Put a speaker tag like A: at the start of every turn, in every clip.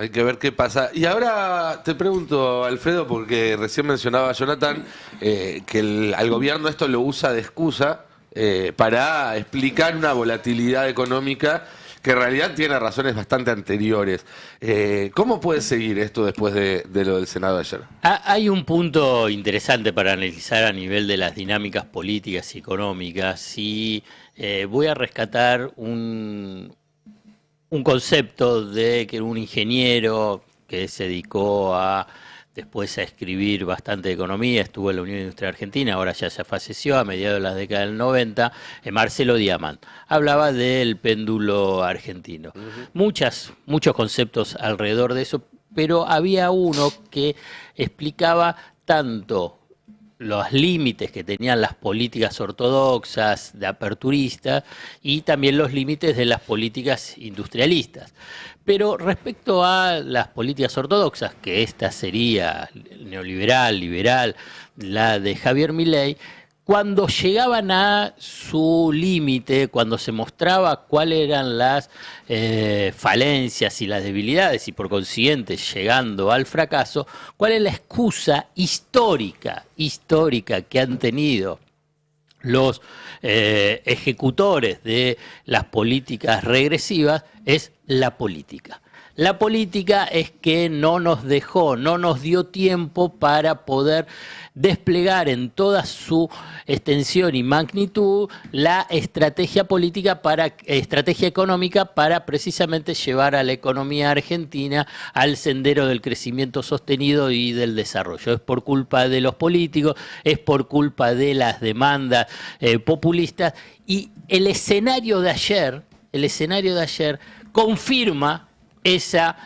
A: Hay que ver qué pasa. Y ahora te pregunto, Alfredo, porque recién mencionaba Jonathan, que al gobierno esto lo usa de excusa para explicar una volatilidad económica que en realidad tiene razones bastante anteriores. ¿Cómo puede seguir esto después de lo del Senado de ayer?
B: Hay un punto interesante para analizar a nivel de las dinámicas políticas y económicas. Y voy a rescatar un concepto de que un ingeniero que se dedicó después a escribir bastante de economía, estuvo en la Unión Industrial Argentina, ahora ya se falleció a mediados de la década del 90, Marcelo Diamant. Hablaba del péndulo argentino. Muchos conceptos alrededor de eso, pero había uno que explicaba tanto los límites que tenían las políticas ortodoxas de aperturistas y también los límites de las políticas industrialistas. Pero respecto a las políticas ortodoxas, que esta sería neoliberal, liberal, la de Javier Milei, cuando llegaban a su límite, cuando se mostraba cuáles eran las falencias y las debilidades y por consiguiente llegando al fracaso, cuál es la excusa histórica que han tenido los ejecutores de las políticas regresivas, es la política. La política es que no nos dio tiempo para poder desplegar en toda su extensión y magnitud la estrategia económica para precisamente llevar a la economía argentina al sendero del crecimiento sostenido y del desarrollo. Es por culpa de los políticos, es por culpa de las demandas populistas, y el escenario de ayer confirma esa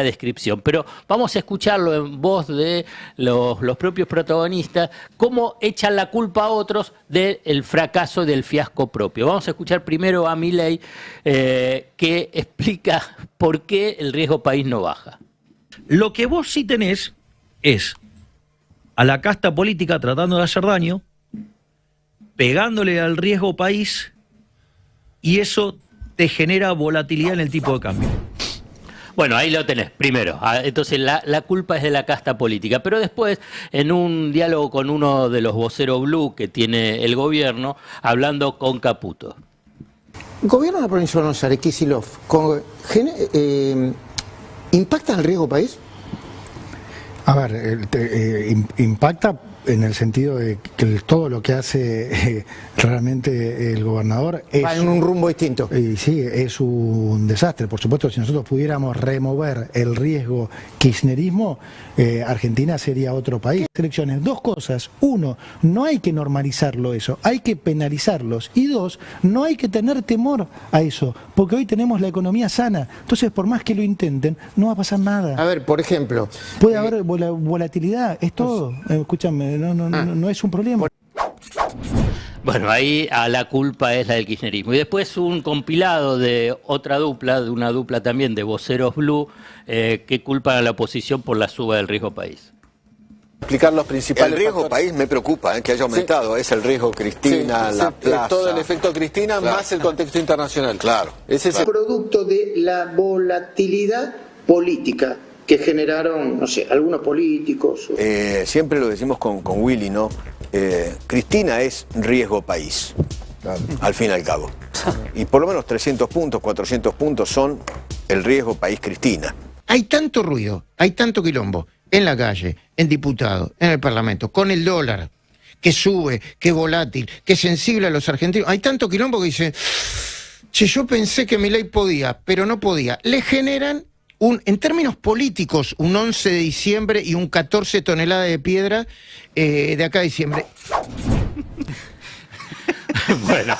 B: descripción. Pero vamos a escucharlo en voz de los propios protagonistas, cómo echan la culpa a otros del fracaso, del fiasco propio. Vamos a escuchar primero a Milei, que explica por qué el riesgo país no baja.
C: Lo que vos sí tenés es a la casta política tratando de hacer daño, pegándole al riesgo país, y eso te genera volatilidad en el tipo de cambio.
B: Bueno, ahí lo tenés, primero. Entonces la culpa es de la casta política. Pero después, en un diálogo con uno de los voceros blue que tiene el gobierno, hablando con Caputo.
D: El gobierno de la provincia de Buenos Aires, Kicillof, ¿impacta en el riesgo país?
E: A ver, impacta en el sentido de que todo lo que hace realmente el gobernador
D: va en un rumbo distinto.
E: Sí, es un desastre. Por supuesto, si nosotros pudiéramos remover el riesgo kirchnerismo, Argentina sería otro país. Elecciones, dos cosas. Uno, no hay que normalizarlo eso, hay que penalizarlos. Y dos, no hay que tener temor a eso, porque hoy tenemos la economía sana. Entonces, por más que lo intenten, no va a pasar nada.
D: A ver, por ejemplo,
E: puede haber volatilidad, es todo. Escúchame, no es un problema.
B: Bueno, ahí la culpa es la del kirchnerismo. Y después un compilado de una dupla también de voceros blue, que culpan a la oposición por la suba del riesgo país.
F: Explicar los principales
G: El riesgo
F: factores.
G: país me preocupa, que haya aumentado. Sí. Es el riesgo Cristina,
F: Sí,
G: la plaza.
F: todo el efecto Cristina,
G: claro,
F: más el contexto internacional.
G: Claro.
F: Ese es
D: el producto de la volatilidad política que generaron, no sé, algunos políticos.
G: Siempre lo decimos con Willy, ¿no? Cristina es riesgo país, al fin y al cabo. Y por lo menos 300 puntos, 400 puntos son el riesgo país Cristina.
D: Hay tanto ruido, hay tanto quilombo en la calle, en diputados, en el Parlamento, con el dólar, que sube, que es volátil, que es sensible a los argentinos. Hay tanto quilombo que dice, che, yo pensé que Milei podía, pero no podía. Le generan, en términos políticos, un 11 de diciembre y un 14 toneladas de piedra de acá a diciembre.
B: Bueno,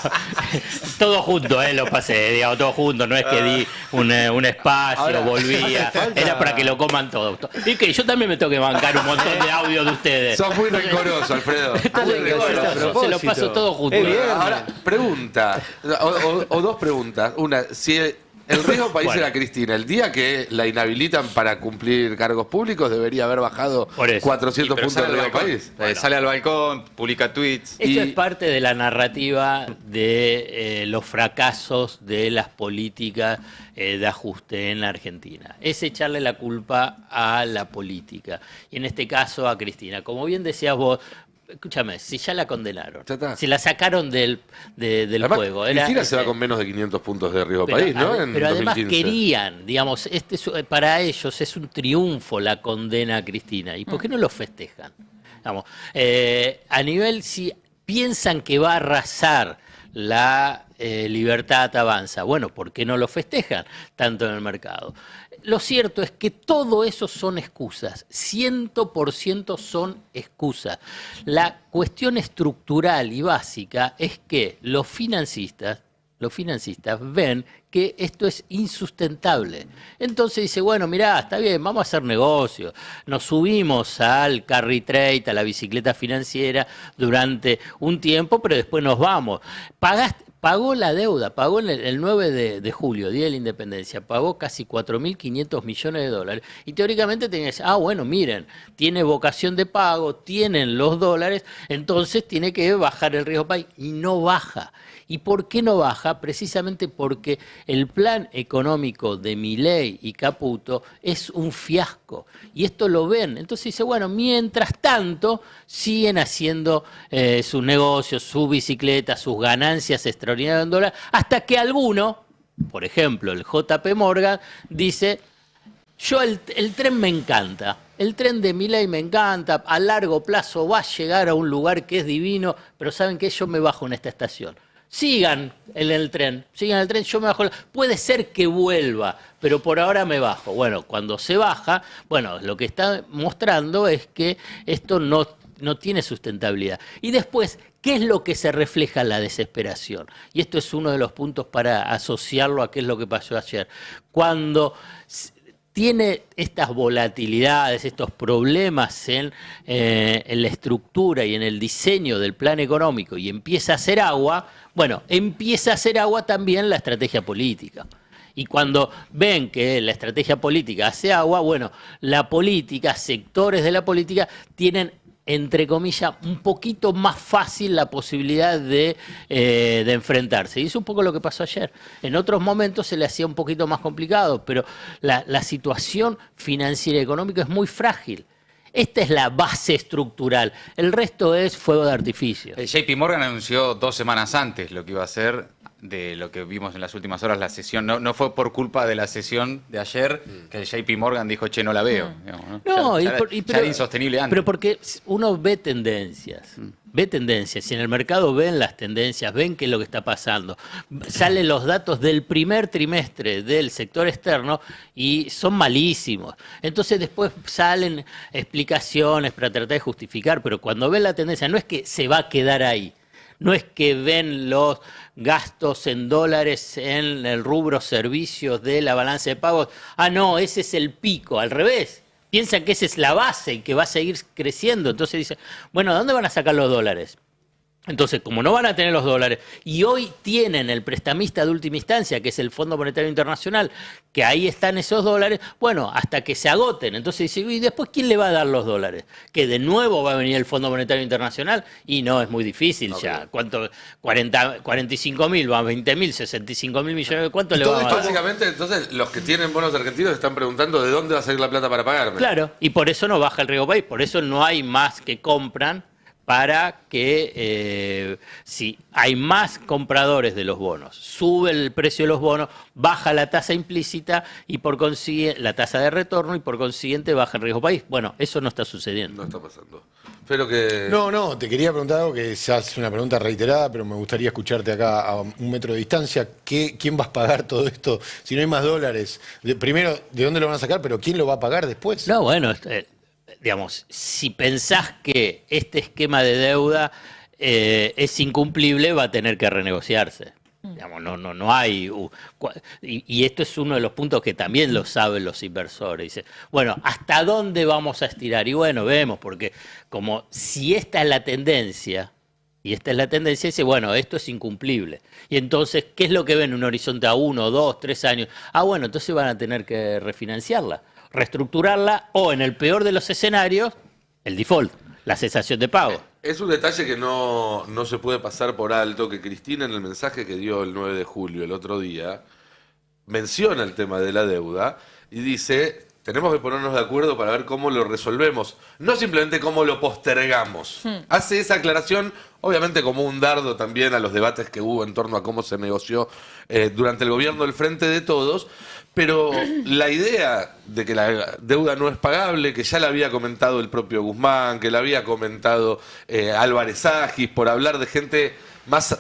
B: todo junto, lo pasé, digamos, todo junto, no es que di un espacio, ahora, volvía, era para que lo coman todo. Y que yo también me tengo que bancar un montón de audio de ustedes.
A: Sos muy rencoroso, Alfredo.
B: Se lo paso todo junto.
A: Ahora, pregunta, o dos preguntas. Una, si El riesgo país
B: Bueno.
A: era Cristina. El día que la inhabilitan para cumplir cargos públicos debería haber bajado
B: Por eso.
A: 400
H: Pero
A: puntos
H: sale
A: el
H: al
A: riesgo
H: balcón.
A: país.
H: Sale al balcón, publica tweets.
B: Esto
A: Y-
B: es parte de la narrativa de los fracasos de las políticas de ajuste en la Argentina. Es echarle la culpa a la política. Y en este caso a Cristina. Como bien decías vos, escúchame, si ya la condenaron,
A: Ya está.
B: si la sacaron del
A: Además,
B: juego.
A: Cristina se va con menos de 500 puntos de riesgo
B: Pero,
A: país, ¿no?
B: pero además
A: 2015.
B: querían, digamos, para ellos es un triunfo la condena a Cristina. ¿Y por qué no lo festejan? Digamos, a nivel, si piensan que va a arrasar la libertad avanza, bueno, ¿por qué no lo festejan tanto en el mercado? Lo cierto es que todo eso son excusas, 100% son excusas. La cuestión estructural y básica es que los financistas ven que esto es insustentable. Entonces dice, bueno, mirá, está bien, vamos a hacer negocio. Nos subimos al carry trade, a la bicicleta financiera durante un tiempo, pero después nos vamos. Pagó la deuda, pagó el 9 de julio, Día de la Independencia, pagó casi 4.500 millones de dólares. Y teóricamente tenía que decir, bueno, miren, tiene vocación de pago, tienen los dólares, entonces tiene que bajar el riesgo país. Y no baja. ¿Y por qué no baja? Precisamente porque el plan económico de Milei y Caputo es un fiasco. Y esto lo ven. Entonces dice, bueno, mientras tanto siguen haciendo sus negocios, su bicicleta, sus ganancias extraordinarias en dólares, hasta que alguno, por ejemplo, el JP Morgan, dice, yo el tren me encanta, el tren de Milei me encanta, a largo plazo va a llegar a un lugar que es divino, pero ¿saben qué? Yo me bajo en esta estación. Sigan en el tren, yo me bajo. Puede ser que vuelva, pero por ahora me bajo. Bueno, cuando se baja, bueno, lo que está mostrando es que esto no tiene sustentabilidad. Y después, ¿qué es lo que se refleja en la desesperación? Y esto es uno de los puntos para asociarlo a qué es lo que pasó ayer. Cuando tiene estas volatilidades, estos problemas en la estructura y en el diseño del plan económico y empieza a hacer agua, bueno, empieza a hacer agua también la estrategia política. Y cuando ven que la estrategia política hace agua, bueno, la política, sectores de la política tienen, entre comillas, un poquito más fácil la posibilidad de enfrentarse. Y es un poco lo que pasó ayer. En otros momentos se le hacía un poquito más complicado, pero la situación financiera y económica es muy frágil. Esta es la base estructural. El resto es fuego de artificio.
H: JP Morgan anunció 2 semanas antes lo que iba a hacer de lo que vimos en las últimas horas, la sesión. No fue por culpa de la sesión de ayer que el JP Morgan dijo, che, no la veo. Digamos, ¿no?
B: No,
H: Ya era insostenible antes.
B: Pero porque uno ve tendencias. Ve tendencias. Si en el mercado ven las tendencias, ven qué es lo que está pasando. Salen los datos del primer trimestre del sector externo y son malísimos. Entonces después salen explicaciones para tratar de justificar, pero cuando ven la tendencia no es que se va a quedar ahí. No es que ven los gastos en dólares en el rubro servicios de la balanza de pagos. No, ese es el pico. Al revés. Piensan que esa es la base y que va a seguir creciendo. Entonces dicen, bueno, ¿de dónde van a sacar los dólares? Entonces, como no van a tener los dólares, y hoy tienen el prestamista de última instancia, que es el Fondo Monetario Internacional, que ahí están esos dólares, bueno, hasta que se agoten. Entonces dice, ¿y después quién le va a dar los dólares? ¿Que de nuevo va a venir el Fondo Monetario Internacional? Y no, es muy difícil ya. ¿Cuánto? 45.000, van 20.000, 65.000 millones. ¿Cuánto le
A: Todo
B: va a
A: esto,
B: dar?
A: básicamente, entonces, los que tienen bonos argentinos están preguntando de dónde va a salir la plata para pagarme.
B: Claro, y por eso no baja el riesgo país, por eso no hay más que compran para que si hay más compradores de los bonos, sube el precio de los bonos, baja la tasa implícita y por consiguiente la tasa de retorno y por consiguiente baja el riesgo país. Bueno, eso no está sucediendo.
A: No está pasando. Espero que...
I: No, te quería preguntar algo que ya es una pregunta reiterada, pero me gustaría escucharte acá a 1 metro de distancia. ¿Quién va a pagar todo esto si no hay más dólares? Primero, ¿de dónde lo van a sacar? Pero ¿quién lo va a pagar después?
B: No, bueno, digamos, si pensás que este esquema de deuda es incumplible, va a tener que renegociarse. Digamos, no hay... Y esto es uno de los puntos que también lo saben los inversores. Dice, bueno, ¿hasta dónde vamos a estirar? Y bueno, vemos, porque como si esta es la tendencia, Y esta es la tendencia, dice, bueno, esto es incumplible. Y entonces, ¿qué es lo que ven en un horizonte a 1, 2, 3 años? Bueno, entonces van a tener que refinanciarla, reestructurarla o, en el peor de los escenarios, el default, la cesación de pago.
A: Es un detalle que no se puede pasar por alto, que Cristina en el mensaje que dio el 9 de julio, el otro día, menciona el tema de la deuda y dice, tenemos que ponernos de acuerdo para ver cómo lo resolvemos, no simplemente cómo lo postergamos. Hace esa aclaración, obviamente como un dardo también a los debates que hubo en torno a cómo se negoció durante el gobierno del Frente de Todos, pero la idea de que la deuda no es pagable, que ya la había comentado el propio Guzmán, que la había comentado Álvarez Agis, por hablar de gente más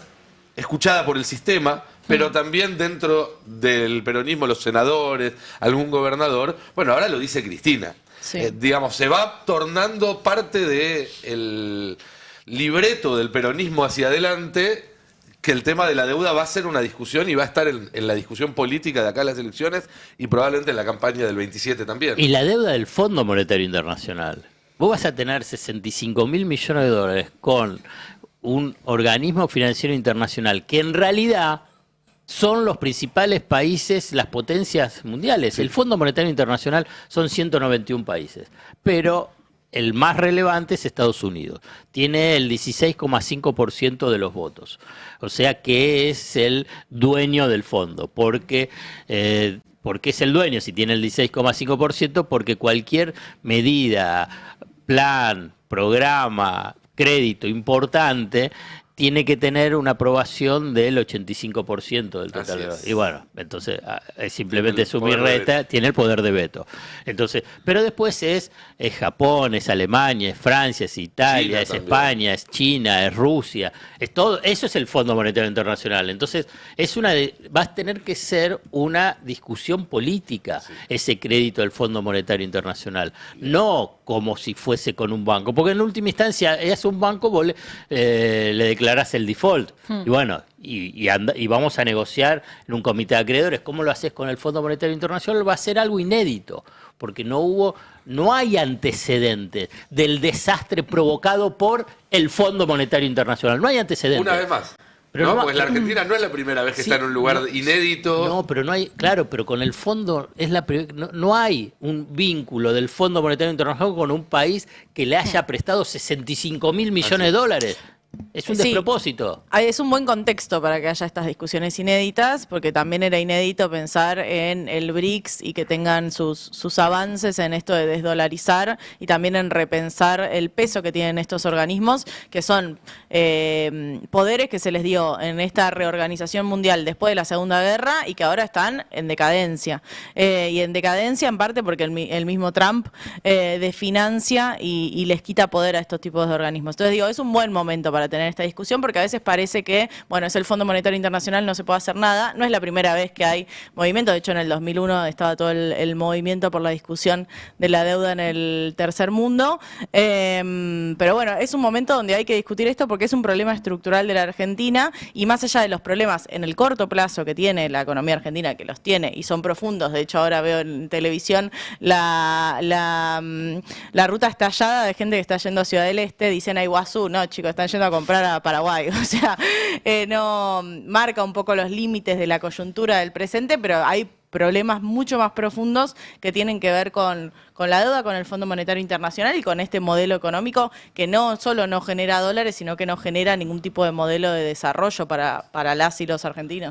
A: escuchada por el sistema, pero también dentro del peronismo, los senadores, algún gobernador, bueno, ahora lo dice Cristina.
J: Sí.
A: Digamos, se va tornando parte del libreto del peronismo hacia adelante, que el tema de la deuda va a ser una discusión y va a estar en la discusión política de acá a las elecciones y probablemente en la campaña del 27 también.
B: Y la deuda del Fondo Monetario Internacional. Vos vas a tener 65.000 millones de dólares con un organismo financiero internacional que en realidad son los principales países, las potencias mundiales. El Fondo Monetario Internacional son 191 países, pero el más relevante es Estados Unidos. Tiene el 16,5% de los votos. O sea que es el dueño del fondo. Porque es el dueño si tiene el 16,5%? Porque cualquier medida, plan, programa, crédito importante tiene que tener una aprobación del 85% del total de los. Y bueno, entonces simplemente sumir resta, tiene el poder de veto. Entonces, pero después es Japón, es Alemania, es Francia, es Italia,
A: China
B: es
A: también.
B: España, es China, es Rusia, es todo, eso es el Fondo Monetario Internacional. Entonces, va a tener que ser una discusión política ese crédito del Fondo Monetario Internacional, no como si fuese con un banco, porque en última instancia es un banco, vos le declarás el default, y bueno, y vamos a negociar en un comité de acreedores. ¿Cómo lo haces con el Fondo Monetario Internacional? Va a ser algo inédito, porque no hay antecedentes del desastre provocado por el Fondo Monetario Internacional. No hay antecedentes.
A: Una vez más.
B: Pero
A: Pues la Argentina no es la primera vez que
B: Sí,
A: está en un lugar
B: no,
A: inédito.
B: No, pero no hay, claro, pero con el fondo no hay un vínculo del Fondo Monetario Internacional con un país que le haya prestado 65.000 millones de dólares. Es un
J: Sí.
B: despropósito.
J: Es un buen contexto para que haya estas discusiones inéditas, porque también era inédito pensar en el BRICS y que tengan sus avances en esto de desdolarizar y también en repensar el peso que tienen estos organismos, que son poderes que se les dio en esta reorganización mundial después de la Segunda Guerra y que ahora están en decadencia. Y en decadencia en parte porque el mismo Trump desfinancia y les quita poder a estos tipos de organismos. Entonces digo, es un buen momento para tener esta discusión, porque a veces parece que, bueno, es el Fondo Monetario Internacional, no se puede hacer nada. No es la primera vez que hay movimiento, de hecho en el 2001 estaba todo el movimiento por la discusión de la deuda en el tercer mundo, pero bueno, es un momento donde hay que discutir esto porque es un problema estructural de la Argentina y más allá de los problemas en el corto plazo que tiene la economía argentina, que los tiene y son profundos. De hecho ahora veo en televisión la ruta estallada de gente que está yendo a Ciudad del Este, dicen a Iguazú, no chicos, están yendo a comprar a Paraguay, o sea, no marca un poco los límites de la coyuntura del presente, pero hay problemas mucho más profundos que tienen que ver con la deuda, con el Fondo Monetario Internacional y con este modelo económico que no solo no genera dólares, sino que no genera ningún tipo de modelo de desarrollo para las y los argentinos.